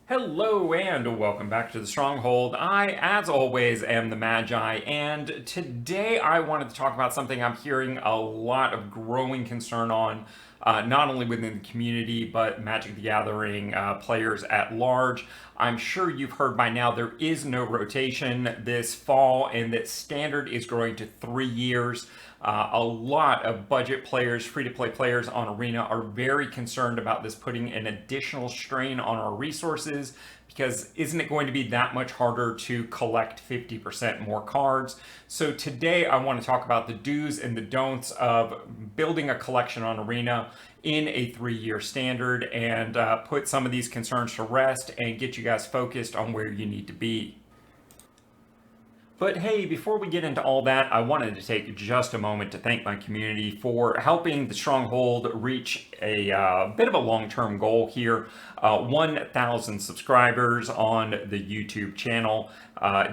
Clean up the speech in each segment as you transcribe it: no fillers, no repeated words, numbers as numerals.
Hello and welcome back to the Stronghold. I, as always, am the Magi, and today I wanted to talk about something I'm hearing a lot of growing concern on, not only within the community, but Magic the Gathering players at large. I'm sure you've heard by now there is no rotation this fall, and that standard is growing to 3 years. A lot of budget players, free-to-play players on Arena are very concerned about this putting an additional strain on our resources because isn't it going to be that much harder to collect 50% more cards? So today I want to talk about the do's and the don'ts of building a collection on Arena in a 3-year standard and put some of these concerns to rest and get you guys focused on where you need to be. But hey, before we get into all that, I wanted to take just a moment to thank my community for helping the Stronghold reach a bit of a long-term goal here. 1,000 subscribers on the YouTube channel.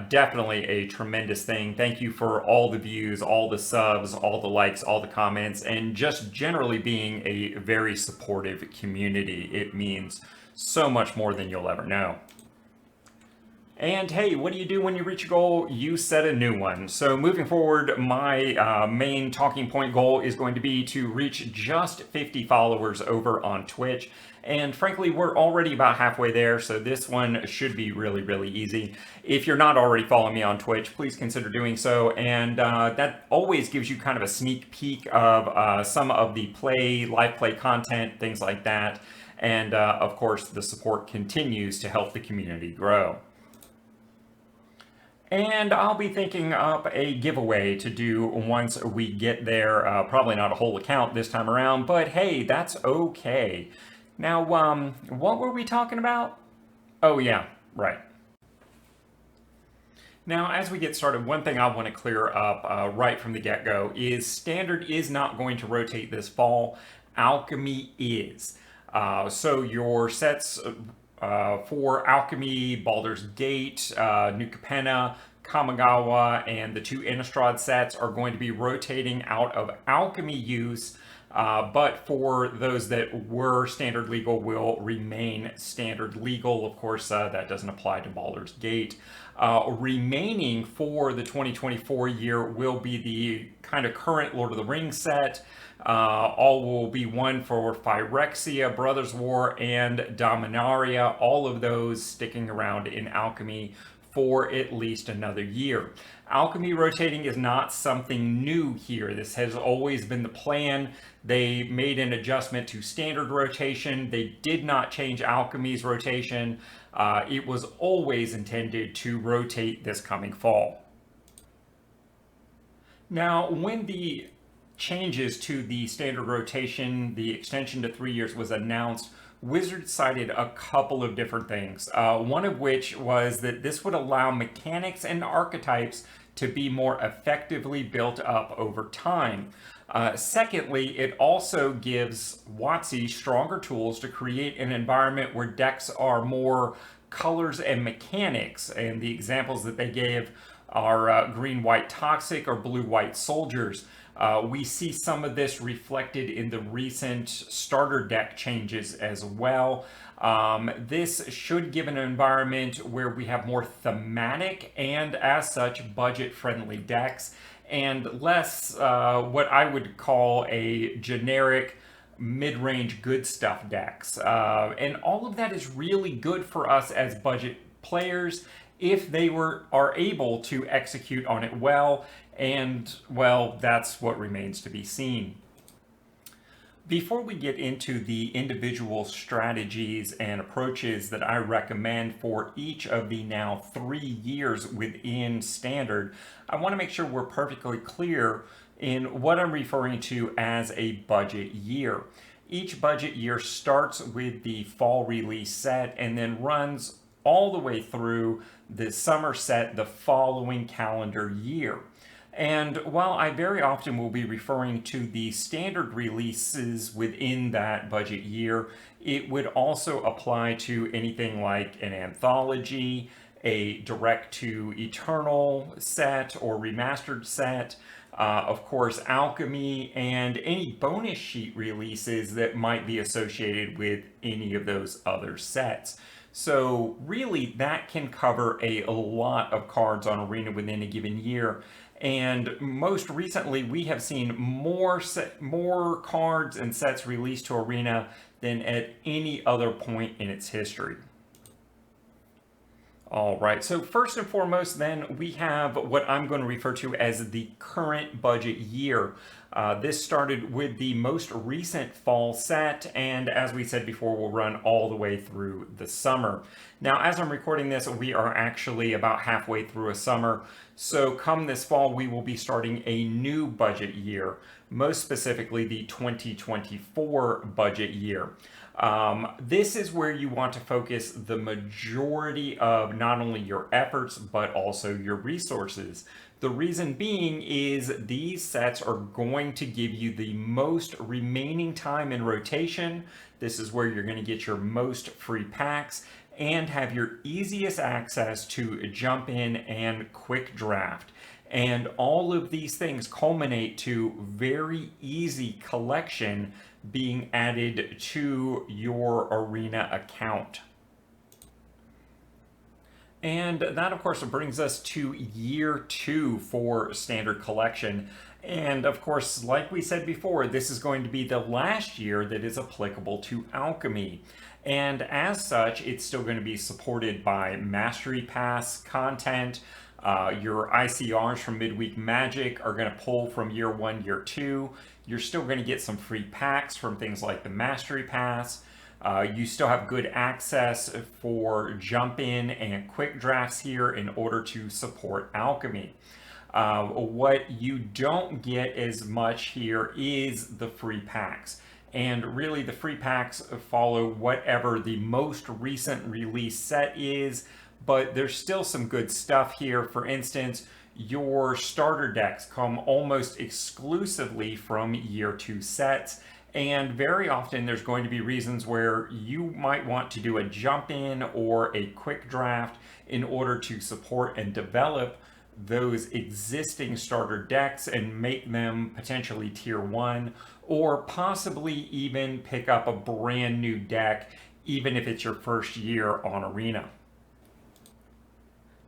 Definitely a tremendous thing. Thank you for all the views, all the subs, all the likes, all the comments, and just generally being a very supportive community. It means so much more than you'll ever know. And hey, what do you do when you reach a goal? You set a new one. So moving forward, my main talking point goal is going to be to reach just 50 followers over on Twitch. And frankly, we're already about halfway there, so this one should be really, really easy. If you're not already following me on Twitch, please consider doing so. And that always gives you kind of a sneak peek of some of the live play content, things like that. And of course, the support continues to help the community grow. And I'll be thinking up a giveaway to do once we get there. Probably not a whole account this time around, but hey, that's okay. Now, what were we talking about? Oh yeah, right. Now, as we get started, one thing I want to clear up right from the get-go is Standard is not going to rotate this fall. Alchemy is. So your sets for Alchemy, Baldur's Gate, New Capenna, Kamigawa, and the two Innistrad sets are going to be rotating out of Alchemy use, but for those that were standard legal will remain standard legal. Of course, that doesn't apply to Baldur's Gate. Remaining for the 2024 year will be the kind of current Lord of the Rings set. All will be one for Phyrexia, Brothers War, and Dominaria. All of those sticking around in Alchemy for at least another year. Alchemy rotating is not something new here. This has always been the plan. They made an adjustment to standard rotation. They did not change Alchemy's rotation. It was always intended to rotate this coming fall. Now, when the changes to the standard rotation, the extension to 3 years was announced, Wizards cited a couple of different things. One of which was that this would allow mechanics and archetypes to be more effectively built up over time. Secondly, it also gives WotC stronger tools to create an environment where decks are more colors and mechanics. And the examples that they gave are green-white toxic or blue-white soldiers. We see some of this reflected in the recent starter deck changes as well. This should give an environment where we have more thematic and, as such, budget-friendly decks and less what I would call a generic mid-range good stuff decks. And all of that is really good for us as budget players if they are able to execute on it well, and well, that's what remains to be seen. Before we get into the individual strategies and approaches that I recommend for each of the now 3 years within Standard, I want to make sure we're perfectly clear in what I'm referring to as a budget year. Each budget year starts with the fall release set and then runs all the way through the summer set the following calendar year. And while I very often will be referring to the standard releases within that budget year, it would also apply to anything like an anthology, a direct to eternal set or remastered set, of course, Alchemy, and any bonus sheet releases that might be associated with any of those other sets. So really, that can cover a lot of cards on Arena within a given year. And most recently, we have seen more cards and sets released to Arena than at any other point in its history. All right, so first and foremost, then we have what I'm going to refer to as the current budget year. This started with the most recent fall set, and as we said before, will run all the way through the summer. Now, as I'm recording this, we are actually about halfway through a summer, so come this fall, we will be starting a new budget year, most specifically the 2024 budget year. This is where you want to focus the majority of not only your efforts, but also your resources. The reason being is these sets are going to give you the most remaining time in rotation. This is where you're going to get your most free packs and have your easiest access to jump in and quick draft. And all of these things culminate to very easy collection being added to your Arena account. And that, of course, brings us to year 2 for standard collection. And of course, like we said before, this is going to be the last year that is applicable to Alchemy. And as such, it's still going to be supported by Mastery Pass content. Your ICRs from Midweek Magic are going to pull from year 1, year 2. You're still going to get some free packs from things like the Mastery Pass. You still have good access for jump in and quick drafts here in order to support Alchemy. What you don't get as much here is the free packs. And really the free packs follow whatever the most recent release set is, but there's still some good stuff here. For instance, your starter decks come almost exclusively from year 2 sets. And very often there's going to be reasons where you might want to do a jump in or a quick draft in order to support and develop those existing starter decks and make them potentially tier 1, or possibly even pick up a brand new deck, even if it's your first year on Arena.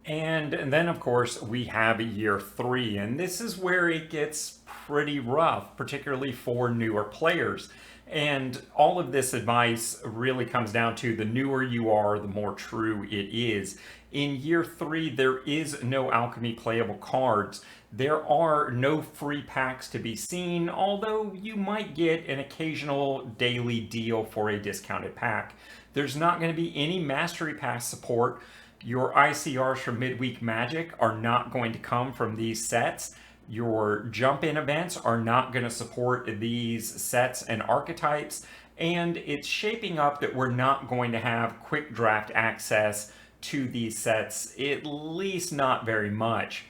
And then, of course, we have year 3, and this is where it gets pretty rough, particularly for newer players. And all of this advice really comes down to the newer you are, the more true it is. In year 3, there is no Alchemy playable cards. There are no free packs to be seen, although you might get an occasional daily deal for a discounted pack. There's not going to be any Mastery Pass support. Your ICRs from Midweek Magic are not going to come from these sets. Your jump-in events are not going to support these sets and archetypes. And it's shaping up that we're not going to have quick draft access to these sets, at least not very much.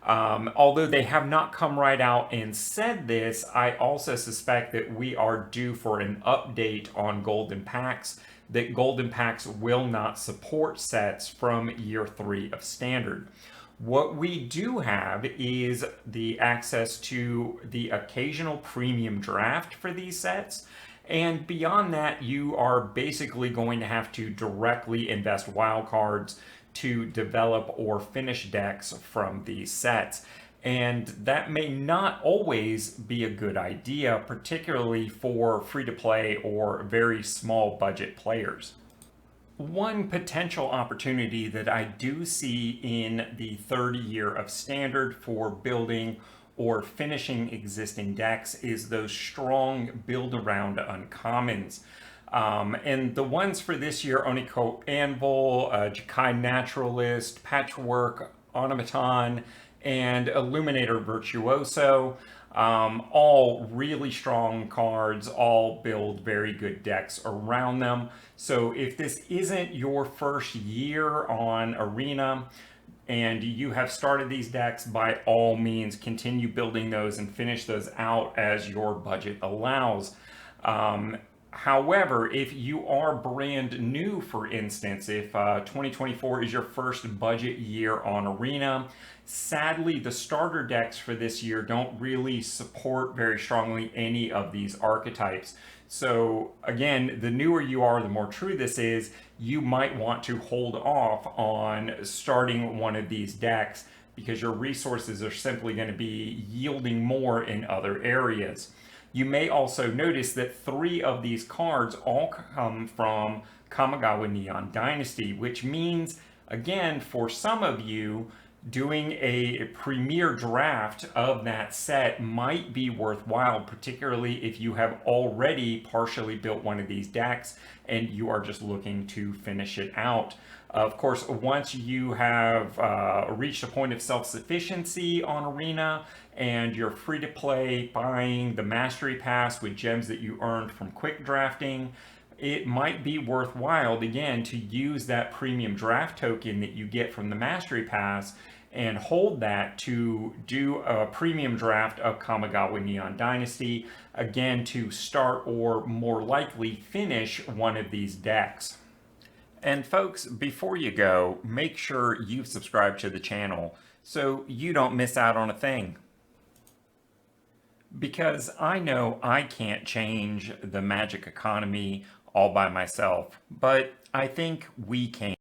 Although they have not come right out and said this, I also suspect that we are due for an update on Golden Packs, that Golden Packs will not support sets from year 3 of Standard. What we do have is the access to the occasional premium draft for these sets. And beyond that, you are basically going to have to directly invest wildcards to develop or finish decks from these sets. And that may not always be a good idea, particularly for free-to-play or very small budget players. One potential opportunity that I do see in the third year of Standard for building or finishing existing decks is those strong build-around uncommons. And the ones for this year, Oniko Anvil, Jakai Naturalist, Patchwork, Automaton, and Illuminator Virtuoso, all really strong cards, all build very good decks around them. So if this isn't your first year on Arena and you have started these decks, by all means continue building those and finish those out as your budget allows. However, if you are brand new, for instance, if 2024 is your first budget year on Arena, sadly, the starter decks for this year don't really support very strongly any of these archetypes. So again, the newer you are, the more true this is, you might want to hold off on starting one of these decks because your resources are simply going to be yielding more in other areas. You may also notice that 3 of these cards all come from Kamigawa Neon Dynasty, which means, again, for some of you, doing a premier draft of that set might be worthwhile, particularly if you have already partially built one of these decks and you are just looking to finish it out. Of course, once you have reached a point of self-sufficiency on Arena and you're free to play buying the Mastery Pass with gems that you earned from quick drafting, it might be worthwhile, again, to use that premium draft token that you get from the Mastery Pass and hold that to do a premium draft of Kamigawa Neon Dynasty, again, to start or more likely finish one of these decks. And folks, before you go, make sure you've subscribed to the channel so you don't miss out on a thing. Because I know I can't change the Magic economy all by myself, but I think we can.